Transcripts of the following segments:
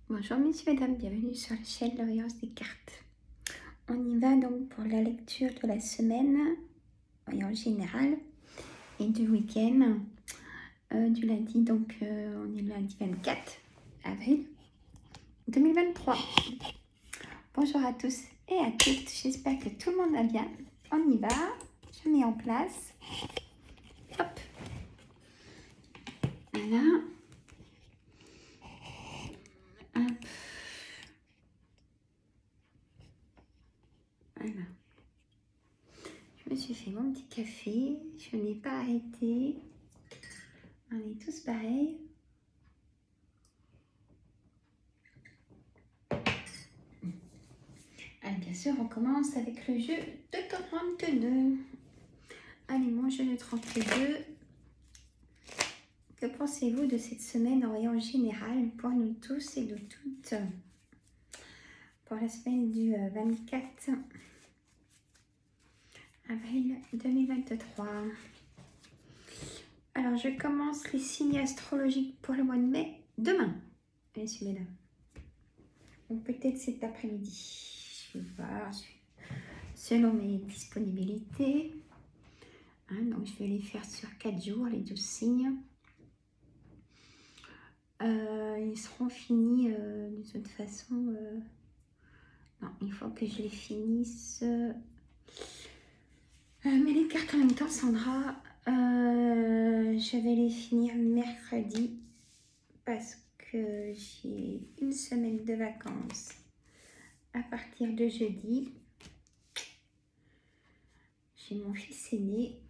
Bonjour messieurs, mesdames, bienvenue sur la chaîne L'Oréance des cartes. On y va donc pour la lecture de la semaine, et en général, et du week-end, du lundi, donc on est le lundi 24 avril 2023. Bonjour à tous et à toutes, j'espère que tout le monde va bien. On y va, je mets en place, hop, voilà, hop, voilà. Je me suis fait mon petit café, je n'ai pas arrêté, on est tous pareils. Allez, bien sûr, on commence avec le jeu de 32. Allez, mon jeu de 32. Que pensez-vous de cette semaine en général pour nous tous et de toutes? Pour la semaine du 24 avril 2023. Alors, je commence les signes astrologiques pour le mois de mai demain, messieurs, mesdames. Ou peut-être cet après-midi. Je vais voir, selon mes disponibilités. Donc, je vais les faire sur 4 jours, les 12 signes. Ils seront finis de toute façon. Non, il faut que je les finisse. Mais les cartes en même temps, Sandra, je vais les finir mercredi parce que j'ai une semaine de vacances à partir de jeudi. J'ai mon fils aîné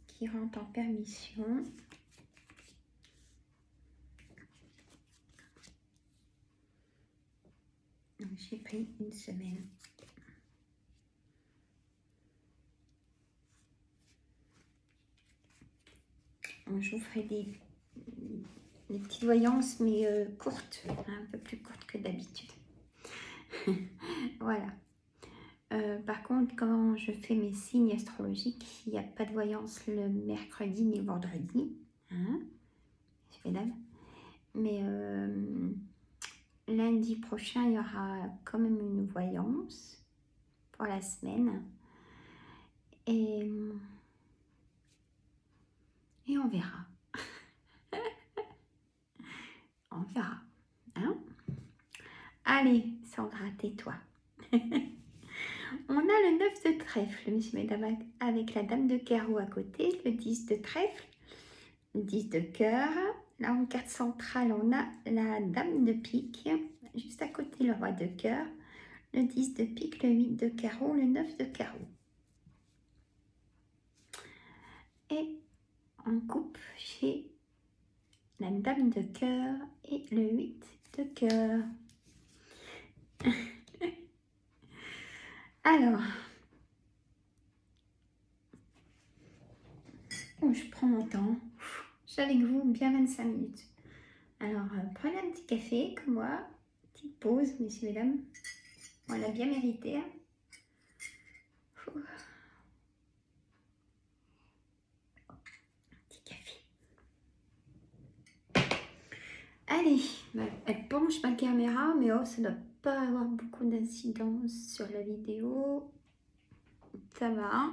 qui rentre en permission. Donc j'ai pris une semaine. Donc, je vous ferai des petites voyances, mais courtes, un peu plus courtes que d'habitude. Voilà. Par contre, quand je fais mes signes astrologiques, il n'y a pas de voyance le mercredi ni le vendredi. Mesdames. Mais lundi prochain, il y aura quand même une voyance pour la semaine. Et on verra. On verra. Hein? Allez, Sandra, tais-toi. On a le 9 de trèfle, messieurs, mesdames, avec la dame de carreau à côté, le 10 de trèfle, le 10 de cœur. Là, en carte centrale, on a la dame de pique, juste à côté, le roi de cœur, le 10 de pique, le 8 de carreau, le 9 de carreau. Et en coupe, j'ai la dame de cœur et le 8 de cœur. Alors, je prends mon temps. Je suis avec vous bien 25 minutes. Alors, prenez un petit café comme moi. Petite pause, messieurs, mesdames. On l'a bien mérité. Hein. Petit café. Allez, elle penche ma caméra, mais oh, ça ne doit pas avoir beaucoup d'incidence sur la vidéo. Ça va.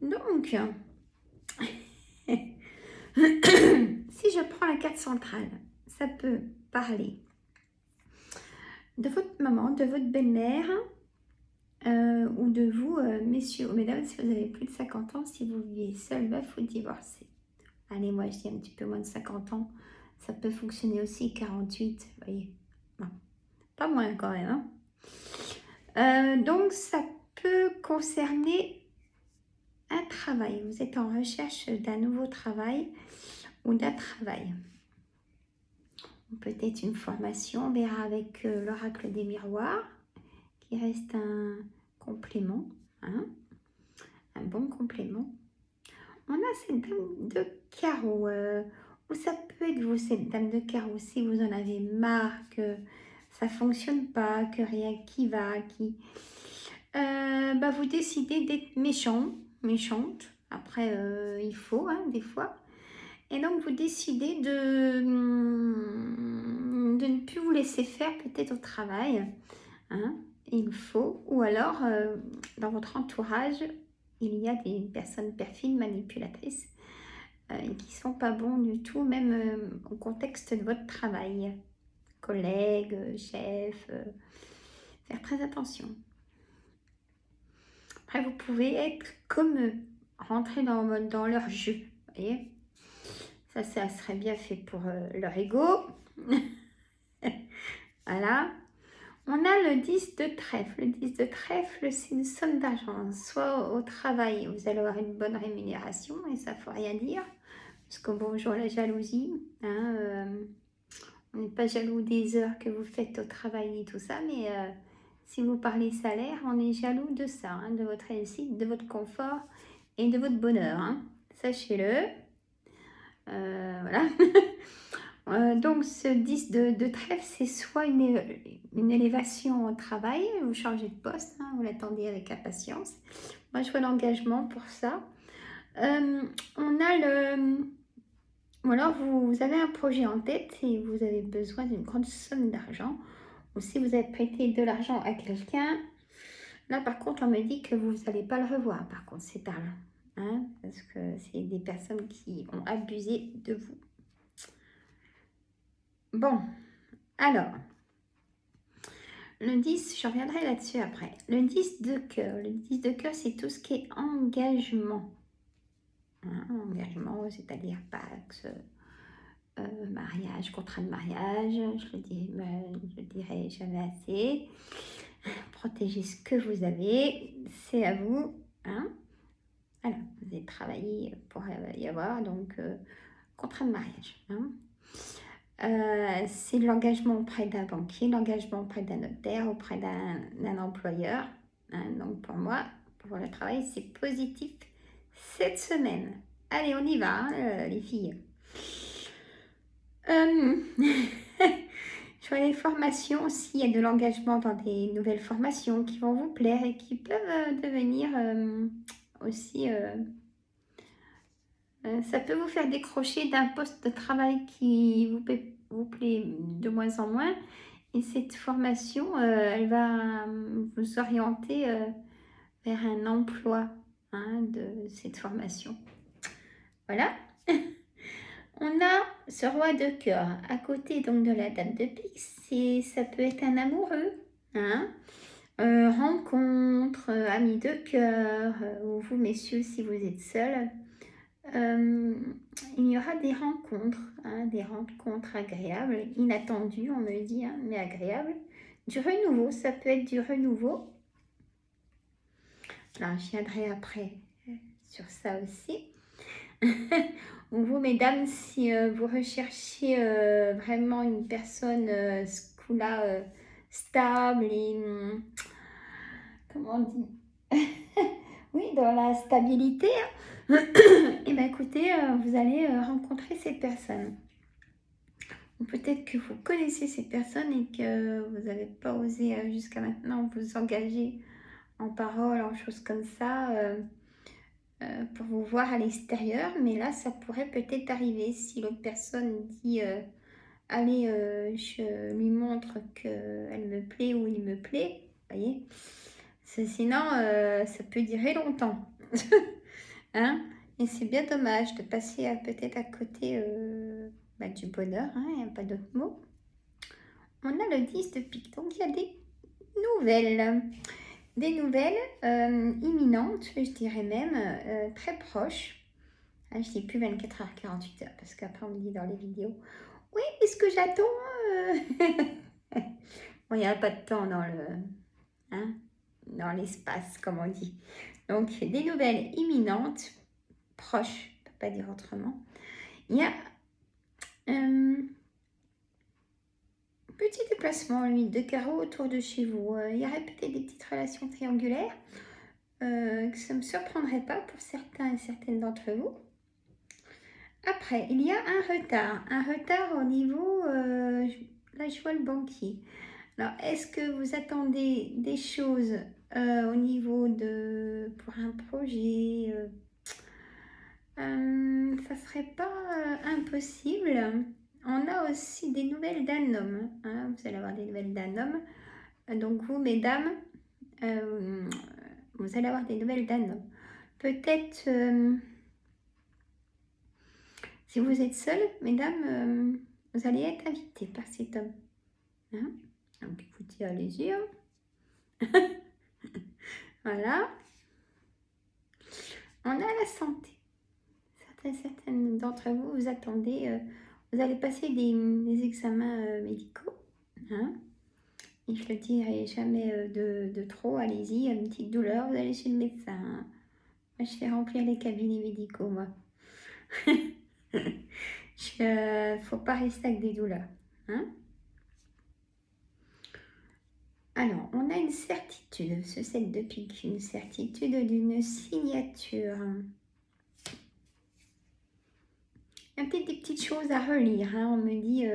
Donc, si je prends la carte centrale, ça peut parler de votre maman, de votre belle-mère, ou de vous, messieurs ou mesdames, si vous avez plus de 50 ans, si vous vivez seul, veuf ou divorcé. Allez, moi je dis un petit peu moins de 50 ans, ça peut fonctionner aussi, 48, vous voyez. Non, pas moins quand même. Hein. Donc ça peut concerner un travail. Vous êtes en recherche d'un nouveau travail ou d'un travail. Peut-être une formation, on verra avec l'oracle des miroirs, qui reste un complément, hein, un bon complément. On a cette dame de carreau, ou ça peut être vous, cette dame de carreau, si vous en avez marre, que ça fonctionne pas, que rien qui va, vous décidez d'être méchant, méchante. Après, il faut, hein, des fois. Et donc, vous décidez de ne plus vous laisser faire peut-être au travail. Hein, il faut. Ou alors, dans votre entourage, il y a des personnes perfides, manipulatrices, qui ne sont pas bons du tout, même au contexte de votre travail. Collègues, chefs, faire très attention. Après, vous pouvez être comme eux, rentrer dans leur jeu. Vous voyez, ça serait bien fait pour leur ego. Voilà. On a le 10 de trèfle. Le 10 de trèfle, c'est une somme d'argent. Soit au travail, vous allez avoir une bonne rémunération, et ça ne faut rien dire. Parce que bonjour la jalousie. Hein, on n'est pas jaloux des heures que vous faites au travail et tout ça, mais si vous parlez salaire, on est jaloux de ça, hein, de votre réussite, de votre confort et de votre bonheur. Hein. Sachez-le. Voilà. Donc, ce 10 de trèfle, c'est soit une élévation au travail, vous changez de poste, hein, vous l'attendez avec impatience. Moi, je vois l'engagement pour ça. On a le... Ou alors, vous avez un projet en tête et vous avez besoin d'une grande somme d'argent. Ou si vous avez prêté de l'argent à quelqu'un, là, par contre, on me dit que vous n'allez pas le revoir, par contre, cet argent. Hein, parce que c'est des personnes qui ont abusé de vous. Bon, alors, le 10, je reviendrai là-dessus après. Le 10 de cœur. Le 10 de cœur, c'est tout ce qui est engagement. Hein, engagement, c'est-à-dire Pax, mariage, contrat de mariage. Je le dirai jamais assez. Protégez ce que vous avez. C'est à vous. Hein. Alors, vous avez travaillé pour y avoir. Donc, contrat de mariage. Hein. C'est l'engagement auprès d'un banquier, l'engagement auprès d'un notaire, auprès d'un employeur. Hein, donc pour moi, pour le travail, c'est positif cette semaine. Allez, on y va, hein, les filles. Je vois les formations aussi, il y a de l'engagement dans des nouvelles formations qui vont vous plaire et qui peuvent devenir aussi... ça peut vous faire décrocher d'un poste de travail qui vous plaît de moins en moins. Et cette formation, elle va vous orienter vers un emploi, hein, de cette formation. Voilà. On a ce roi de cœur à côté donc de la dame de pique. Ça peut être un amoureux, hein. Rencontre, ami de cœur, ou vous messieurs si vous êtes seuls. Il y aura des rencontres, hein, des rencontres agréables, inattendues, on me dit, hein, mais agréables. Du renouveau, ça peut être du renouveau. Alors, je viendrai après sur ça aussi. Vous, mesdames, si vous recherchez vraiment une personne ce coup-là, stable et... comment on dit oui, dans la stabilité, et bien écoutez, vous allez rencontrer cette personne. Ou peut-être que vous connaissez cette personne et que vous n'avez pas osé jusqu'à maintenant vous engager en parole, en choses comme ça, pour vous voir à l'extérieur. Mais là, ça pourrait peut-être arriver si l'autre personne dit allez, je lui montre qu'elle me plaît ou il me plaît. Vous voyez, sinon, ça peut durer longtemps. Hein? Et c'est bien dommage de passer peut-être à côté du bonheur, hein, il n'y a pas d'autre mot. On a le 10 de pique, donc il y a des nouvelles. Des nouvelles imminentes, je dirais même, très proches. Ah, je ne dis plus 24 heures, 48 heures, parce qu'après on me dit dans les vidéos, oui, est-ce que j'attends Bon, il n'y a pas de temps dans l'espace, comme on dit. Donc, des nouvelles imminentes, proches, je ne peux pas dire autrement. Il y a petit déplacement, lui, de carreaux autour de chez vous. Il y aurait peut-être des petites relations triangulaires, que ça ne me surprendrait pas pour certains et certaines d'entre vous. Après, il y a un retard au niveau, là je vois le banquier. Alors, est-ce que vous attendez des choses au niveau pour un projet ça serait pas impossible. On a aussi des nouvelles d'un homme. Hein, vous allez avoir des nouvelles d'un homme. Donc vous, mesdames, vous allez avoir des nouvelles d'un homme. Peut-être, si vous êtes seule, mesdames, vous allez être invitées par cet homme. Hein? Donc écoutez, allez-y. Hein. Voilà. On a la santé. Certaines d'entre vous, vous attendez, vous allez passer des examens médicaux. Hein? Et je le dirai jamais de trop, allez-y, une petite douleur, vous allez chez le médecin. Hein? Moi, je fais remplir les cabinets médicaux, moi. Faut pas rester avec des douleurs. Hein? Alors, on a une certitude, ce 7 de pique, une certitude d'une signature. Il y a peut-être des petites choses à relire. Hein. On me dit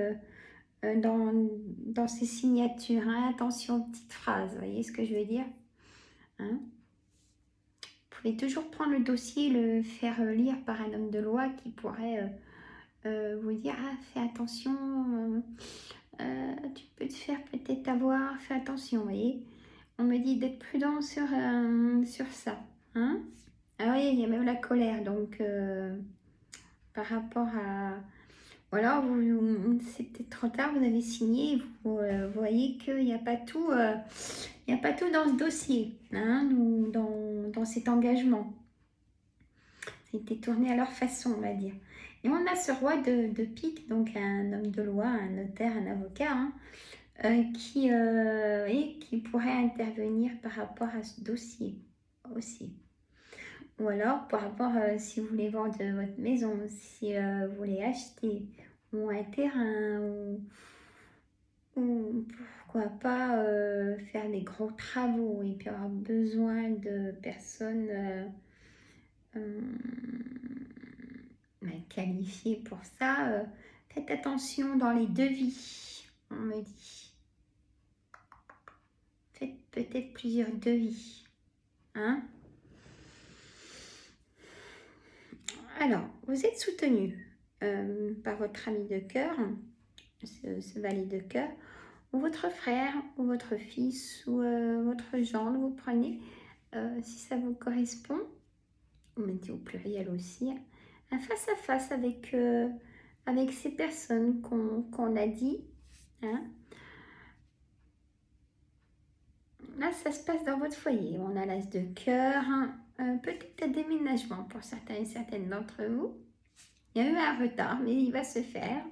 dans ces signatures, hein, attention aux petites phrases. Vous voyez ce que je veux dire? Hein? Vous pouvez toujours prendre le dossier et le faire lire par un homme de loi qui pourrait vous dire ah, fais attention, tu peux te faire peut-être avoir, fais attention. Vous voyez? On me dit d'être prudent sur ça. Hein? Ah oui, il y a même la colère. Donc, par rapport à... Ou alors, c'est peut-être trop tard, vous avez signé, vous voyez qu'il n'y a pas tout, il n'y a pas tout dans ce dossier, hein, ou dans cet engagement. C'était tourné à leur façon, on va dire. Et on a ce roi de pique, donc un homme de loi, un notaire, un avocat, hein, qui pourrait intervenir par rapport à ce dossier aussi. Ou alors, par rapport, si vous voulez vendre votre maison, si vous voulez acheter, ou un terrain, ou pourquoi pas faire des gros travaux et puis avoir besoin de personnes qualifiées pour ça. Faites attention dans les devis, on me dit. Faites peut-être plusieurs devis. Hein? Alors, vous êtes soutenu par votre ami de cœur, ce valet de cœur, ou votre frère, ou votre fils, ou votre gendre, vous prenez, si ça vous correspond, vous mettez au pluriel aussi, un face-à-face avec ces personnes qu'on a dit. Hein. Là, ça se passe dans votre foyer. On a l'as de cœur, hein, peut-être un déménagement pour certains et certaines d'entre vous. Il y a eu un retard, mais il va se faire.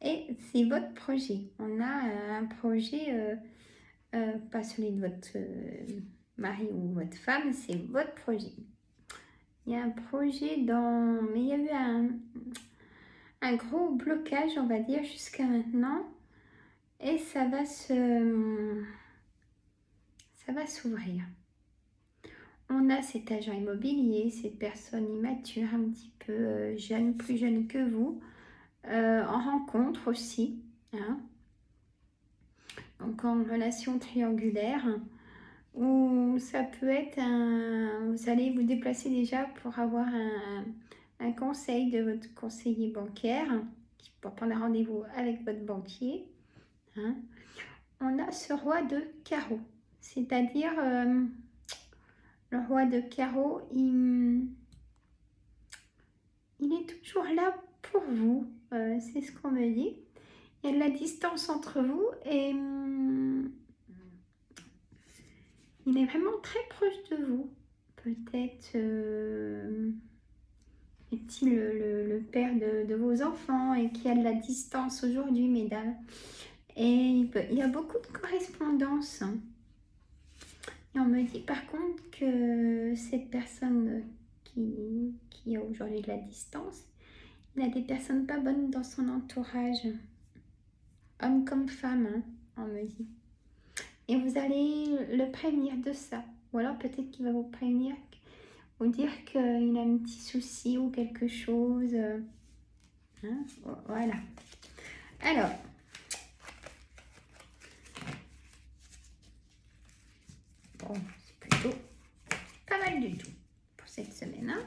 Et c'est votre projet. On a un projet, pas celui de votre mari ou votre femme, c'est votre projet. Il y a un projet mais il y a eu un gros blocage, on va dire, jusqu'à maintenant. Et ça va s'ouvrir. On a cet agent immobilier, cette personne immature, un petit peu jeune, plus jeune que vous, en rencontre aussi. Hein. Donc en relation triangulaire, ou ça peut être vous allez vous déplacer déjà pour avoir un conseil de votre conseiller bancaire, pour prendre un rendez-vous avec votre banquier. Hein. On a ce roi de carreau, c'est-à-dire le roi de carreau, il est toujours là pour vous, c'est ce qu'on me dit. Il y a de la distance entre vous et il est vraiment très proche de vous. Peut-être est-il le père de vos enfants et qui a de la distance aujourd'hui, mesdames. Et il y a beaucoup de correspondance. Hein. Et on me dit par contre que cette personne qui a aujourd'hui de la distance, il a des personnes pas bonnes dans son entourage. Homme comme femme, hein, on me dit. Et vous allez le prévenir de ça. Ou alors peut-être qu'il va vous prévenir, vous dire qu'il a un petit souci ou quelque chose. Hein, voilà. Alors, bon, c'est plutôt pas mal du tout pour cette semaine. Hein.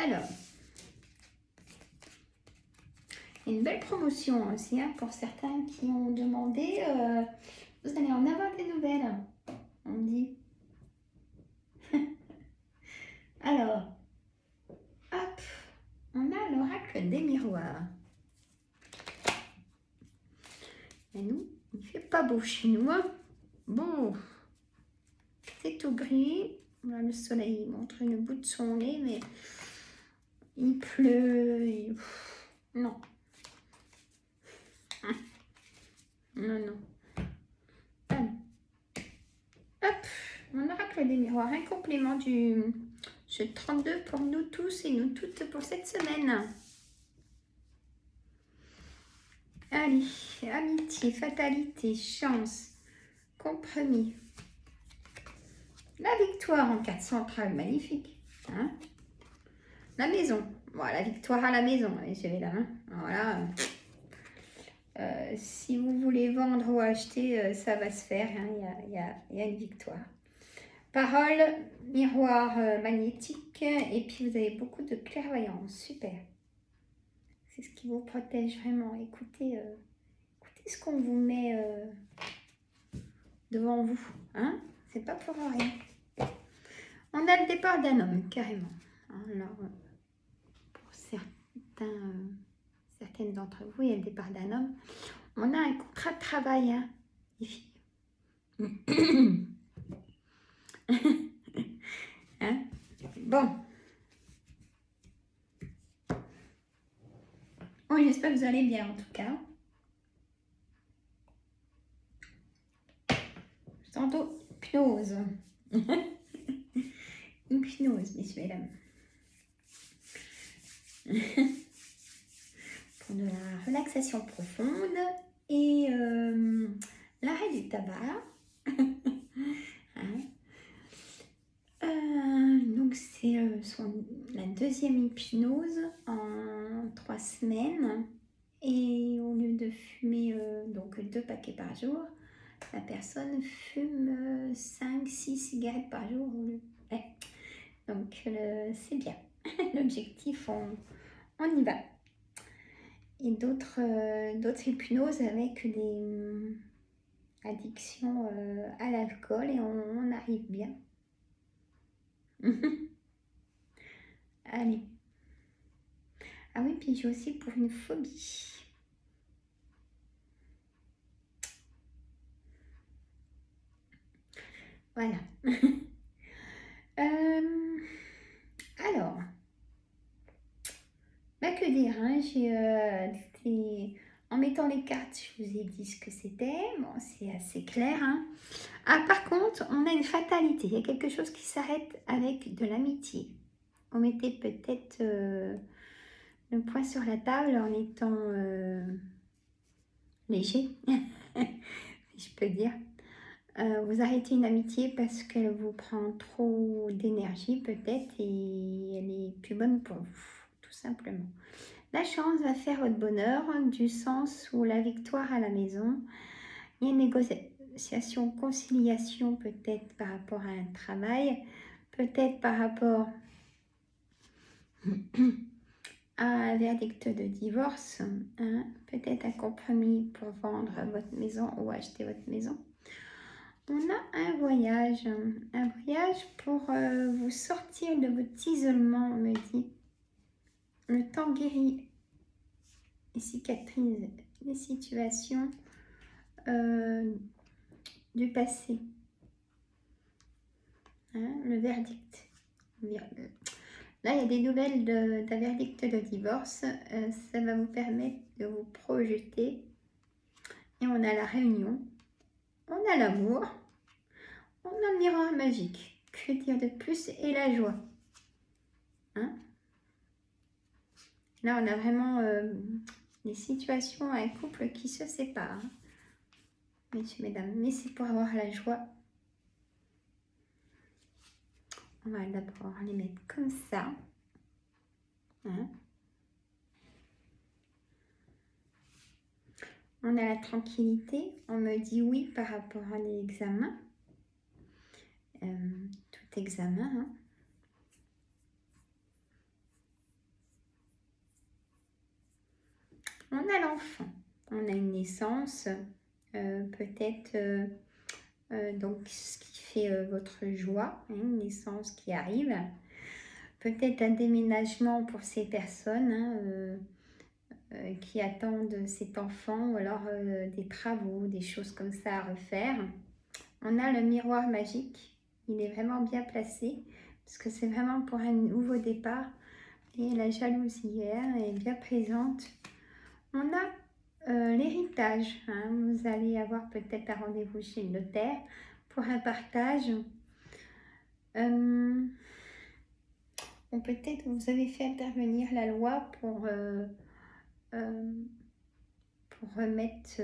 Alors, une belle promotion aussi hein, pour certains qui ont demandé. Vous allez en avoir des nouvelles, on dit. Alors, hop, on a l'oracle des miroirs. Et nous, il fait pas beau chez nous. Hein. Bon, c'est tout gris. Là, le soleil montre une bout de son nez, mais il pleut. Non. Non, non. Allez. Hop, mon oracle des miroirs, un complément du jeu 32 pour nous tous et nous toutes pour cette semaine. Allez, amitié, fatalité, chance, compromis. La victoire en carte centrale, magnifique. Hein, la maison. Voilà, la victoire à la maison, messieurs et dames. Voilà. Si vous voulez vendre ou acheter, ça va se faire. Hein, il y a une victoire. Parole, miroir magnétique. Et puis vous avez beaucoup de clairvoyance. Super. C'est ce qui vous protège vraiment. Écoutez, écoutez ce qu'on vous met devant vous. Hein, c'est pas pour rien. On a le départ d'un homme, carrément. Alors, pour certaines d'entre vous, il y a le départ d'un homme. On a un contrat de travail, hein, les filles. Hein? Bon. Bon, j'espère que vous allez bien, en tout cas. Tantôt, hypnose. Hypnose, messieurs et dames. Pour de la relaxation profonde et l'arrêt du tabac. Hein. Donc c'est la deuxième hypnose en 3 semaines. Et au lieu de fumer donc 2 paquets par jour, la personne fume 5-6 cigarettes par jour. Ouais. Donc c'est bien. L'objectif, on y va. Et d'autres hypnoses avec des addictions à l'alcool et on arrive bien. Allez. Ah oui, puis j'ai aussi pour une phobie. Voilà. Alors, bah que dire, hein, en mettant les cartes, je vous ai dit ce que c'était. Bon, c'est assez clair. Hein. Ah, par contre, on a une fatalité. Il y a quelque chose qui s'arrête avec de l'amitié. On mettait peut-être le poing sur la table en étant léger, si je peux dire. Vous arrêtez une amitié parce qu'elle vous prend trop d'énergie peut-être et elle est plus bonne pour vous, tout simplement. La chance va faire votre bonheur, du sens où la victoire à la maison. Il y a une négociation, conciliation peut-être par rapport à un travail, peut-être par rapport à un verdict de divorce, hein, peut-être un compromis pour vendre votre maison ou acheter votre maison. On a un voyage pour vous sortir de votre isolement, on me dit. Le temps guérit et cicatrise les situations du passé. Hein, le verdict. Là, il y a des nouvelles d'un verdict de divorce. Ça va vous permettre de vous projeter. Et on a la réunion. On a l'amour. On a le miroir magique. Que dire de plus? Et la joie. Hein? Là, on a vraiment des situations, un couple qui se sépare. Hein? Messieurs, mesdames. Mais c'est pour avoir la joie. On va d'abord les mettre comme ça. Hein? On a la tranquillité. On me dit oui par rapport à l'examen. Tout examen. Hein? On a l'enfant, on a une naissance, peut-être donc ce qui fait votre joie, hein, une naissance qui arrive. Peut-être un déménagement pour ces personnes qui attendent cet enfant ou alors des travaux, des choses comme ça à refaire. On a le miroir magique, il est vraiment bien placé parce que c'est vraiment pour un nouveau départ et la jalousie est bien présente. On a l'héritage, hein. Vous allez avoir peut-être un rendez-vous chez le notaire pour un partage. Ou peut-être vous avez fait intervenir la loi pour remettre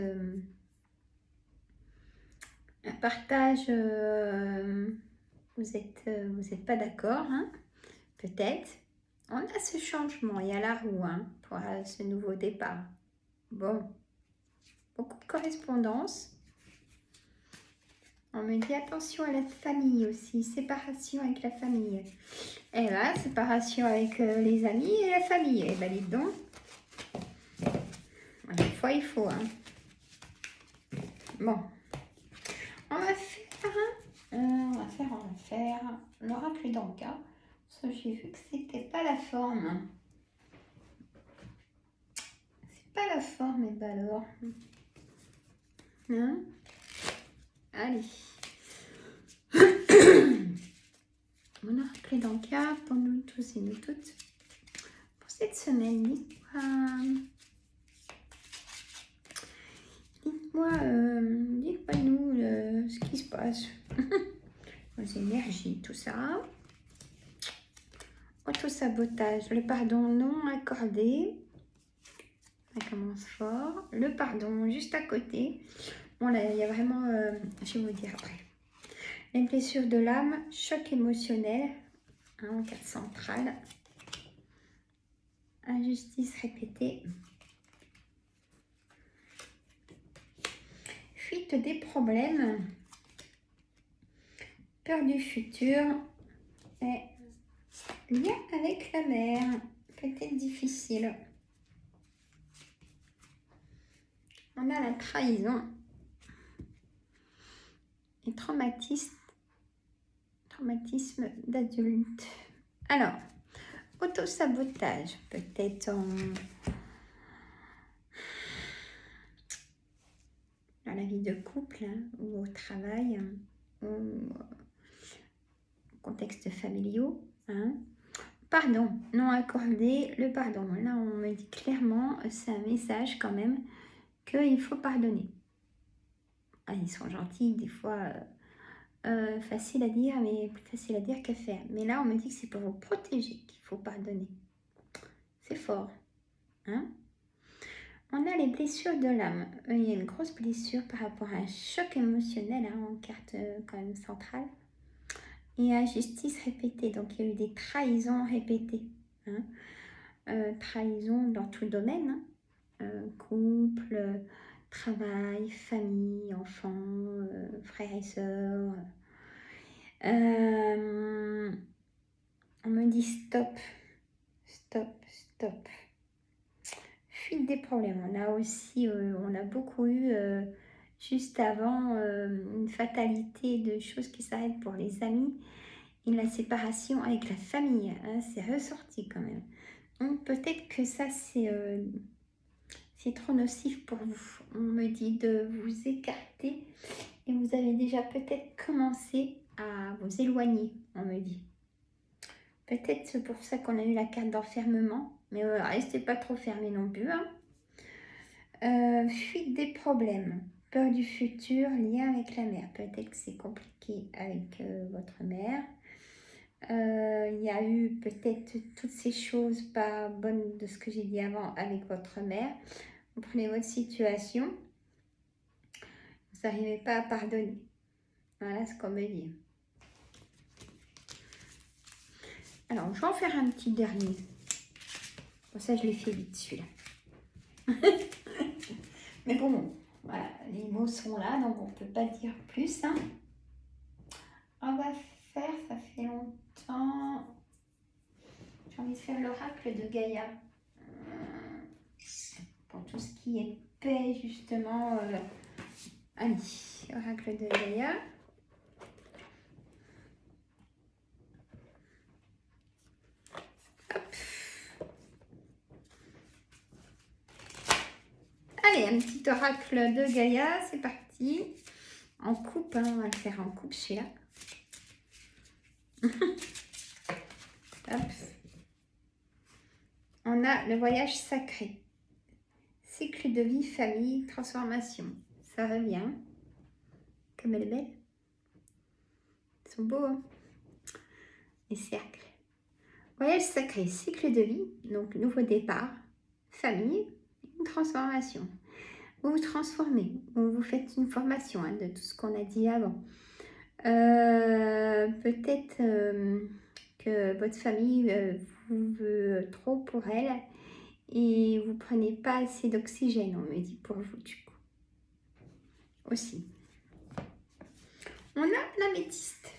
un partage. Vous êtes pas d'accord, hein, peut-être. On a ce changement, il y a la roue hein, pour ce nouveau départ. Bon, beaucoup de correspondance. On me dit attention à la famille aussi, séparation avec la famille. Et là, séparation avec les amis et la famille. Eh ben, dites donc. Des fois, il faut. Hein. Bon. On va faire l'oracle d'Anka. Parce que j'ai vu que c'était pas la forme. C'est pas la forme, et ben alors. Hein? Allez. Mon oracle d'Anka pour nous tous et nous toutes. Pour cette semaine, dites-moi-nous ce qui se passe. Vos énergies, tout ça. Autosabotage, le pardon non accordé. Ça commence fort. Le pardon juste à côté. Bon là, il y a vraiment, je vais vous dire après. Les blessures de l'âme, choc émotionnel, hein, carte centrale. Injustice répétée. Fuite des problèmes. Peur du futur. Et lien avec la mère. Peut-être difficile. On a la trahison. Et traumatisme d'adulte. Alors, autosabotage, peut-être dans la vie de couple hein, ou au travail hein, ou contexte familiaux. Hein. Pardon, non accordé, le pardon. Là, on me dit clairement, c'est un message quand même, qu'il faut pardonner. Ah, ils sont gentils, des fois facile à dire, mais plus facile à dire qu'à faire. Mais là, on me dit que c'est pour vous protéger qu'il faut pardonner. C'est fort. Hein? On a les blessures de l'âme. Il y a une grosse blessure par rapport à un choc émotionnel hein, en carte quand même centrale. Et injustice répétée. Donc, il y a eu des trahisons répétées. Hein. Trahison dans tout domaine. Hein. Couple, travail, famille, enfants, frères et sœurs. On me dit stop. Stop, stop. Fuite des problèmes. On a aussi, on a beaucoup eu juste avant une fatalité de choses qui s'arrêtent pour les amis et la séparation avec la famille. Hein, c'est ressorti quand même. Donc peut-être que ça c'est trop nocif pour vous. On me dit de vous écarter et vous avez déjà peut-être commencé à vous éloigner, on me dit. Peut-être c'est pour ça qu'on a eu la carte d'enfermement. Mais restez pas trop fermés non plus. Hein. Fuite des problèmes. Peur du futur, lien avec la mère. Peut-être que c'est compliqué avec votre mère. Il y a eu peut-être toutes ces choses pas bonnes de ce que j'ai dit avant avec votre mère. Vous prenez votre situation. Vous n'arrivez pas à pardonner. Voilà ce qu'on me dit. Alors, je vais en faire un petit dernier. Pour ça, je l'ai fait vite, celui-là. Mais bon, voilà, les mots sont là, donc on ne peut pas dire plus. Hein. On va faire, ça fait longtemps. J'ai envie de faire l'oracle de Gaïa. pour tout ce qui est paix, justement. Allez, oracle de Gaïa. Hop. Allez, un petit oracle de Gaïa, c'est parti. En coupe, hein, on va le faire en coupe celui-là. Hop. On a le voyage sacré. Cycle de vie, famille, transformation. Ça revient. Comme elle est belle. Ils sont beaux, hein? Les cercles. Voyage sacré, cycle de vie, donc nouveau départ, famille, une transformation. Vous vous transformez, vous faites une formation hein, de tout ce qu'on a dit avant. Peut-être que votre famille vous veut trop pour elle et vous prenez pas assez d'oxygène, on me dit pour vous du coup. Aussi. On a l'améthyste.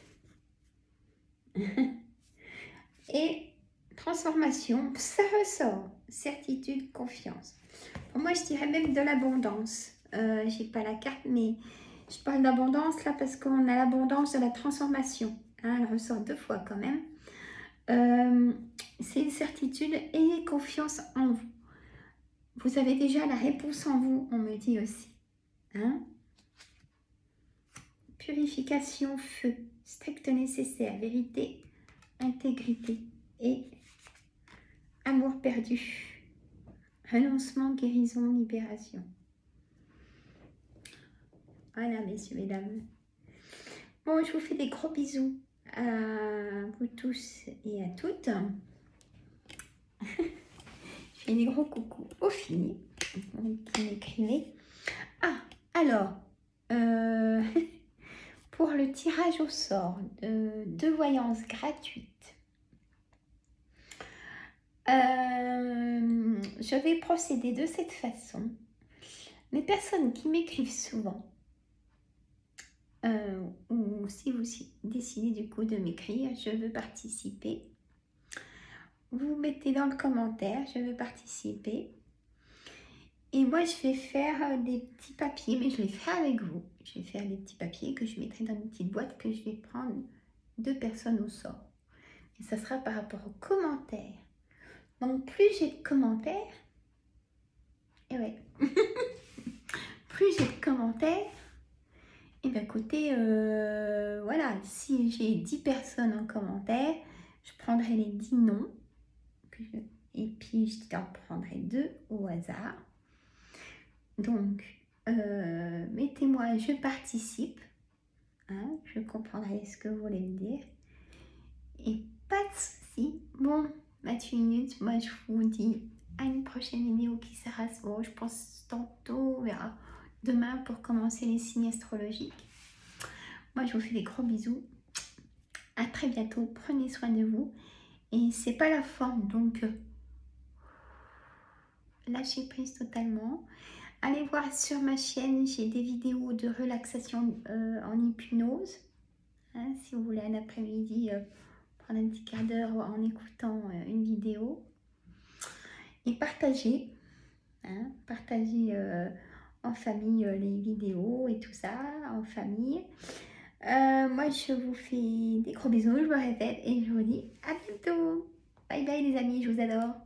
Et transformation, ça ressort. Certitude, confiance. Pour moi, je dirais même de l'abondance. J'ai pas la carte, mais je parle d'abondance là parce qu'on a l'abondance de la transformation. Hein, elle ressort 2 fois quand même. C'est une certitude. Ayez confiance en vous. Vous avez déjà la réponse en vous, on me dit aussi. Hein? Purification, feu, strict nécessaire, vérité, intégrité et amour perdu. Renoncement, guérison, libération. Voilà, messieurs, mesdames. Bon, je vous fais des gros bisous à vous tous et à toutes. Je fais des gros coucous au fini qui m'écrivait. Ah, alors, pour le tirage au sort de voyance gratuite, je vais procéder de cette façon. Les personnes qui m'écrivent souvent, ou si vous décidez du coup de m'écrire, je veux participer, vous mettez dans le commentaire, je veux participer. Et moi, je vais faire des petits papiers, mais je les fais avec vous. Je vais faire des petits papiers que je mettrai dans une petite boîte que je vais prendre 2 personnes au sort. Et ça sera par rapport aux commentaires. Donc, plus j'ai de commentaires, et ouais, plus j'ai de commentaires, et bien écoutez, voilà, si j'ai 10 personnes en commentaire, je prendrai les 10 noms, et puis je t'en prendrai 2 au hasard. Donc, mettez-moi, je participe, hein, je comprendrai ce que vous voulez me dire, et pas de soucis. Bon, 28 minutes, moi je vous dis à une prochaine vidéo qui sera, bon, je pense tantôt, on verra demain pour commencer les signes astrologiques. Moi je vous fais des gros bisous, à très bientôt, prenez soin de vous, et c'est pas la forme, donc lâchez prise totalement. Allez voir sur ma chaîne, j'ai des vidéos de relaxation en hypnose. Hein, si vous voulez un après-midi, prendre un petit quart d'heure en écoutant une vidéo. Et partagez, hein, partagez en famille les vidéos et tout ça, en famille. Moi, je vous fais des gros bisous, je vous répète, et je vous dis à bientôt. Bye bye les amis, je vous adore.